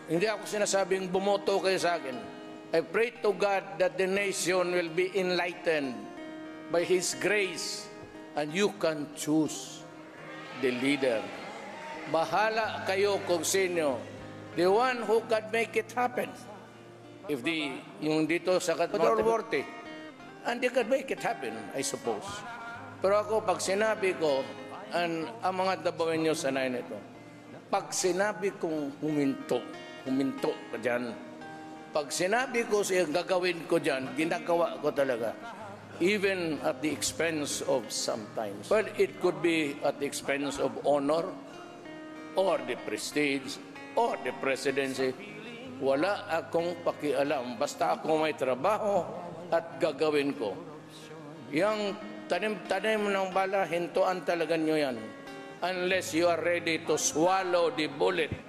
Hindi ako sinasabing bumoto kayo sa akin. I pray to God that the nation will be enlightened by His grace and you can choose the leader. Bahala kayo kung sino. The one who can make it happen. If yung dito sa Katmorte, and they can make it happen, I suppose. Pero ako, pag sinabi ko, ang mga Dabawenyo sanay nito, pag sinabi kong huminto ka dyan. Pag sinabi ko siya, gagawin ko dyan, ginagawa ko talaga. Even at the expense of sometimes. Well, it could be at the expense of honor, or the prestige, or the presidency. Wala akong pakialam. Basta ako may trabaho at gagawin ko. Yang tanim-tanim ng bala, hintuan talaga nyo yan. Unless you are ready to swallow the bullet.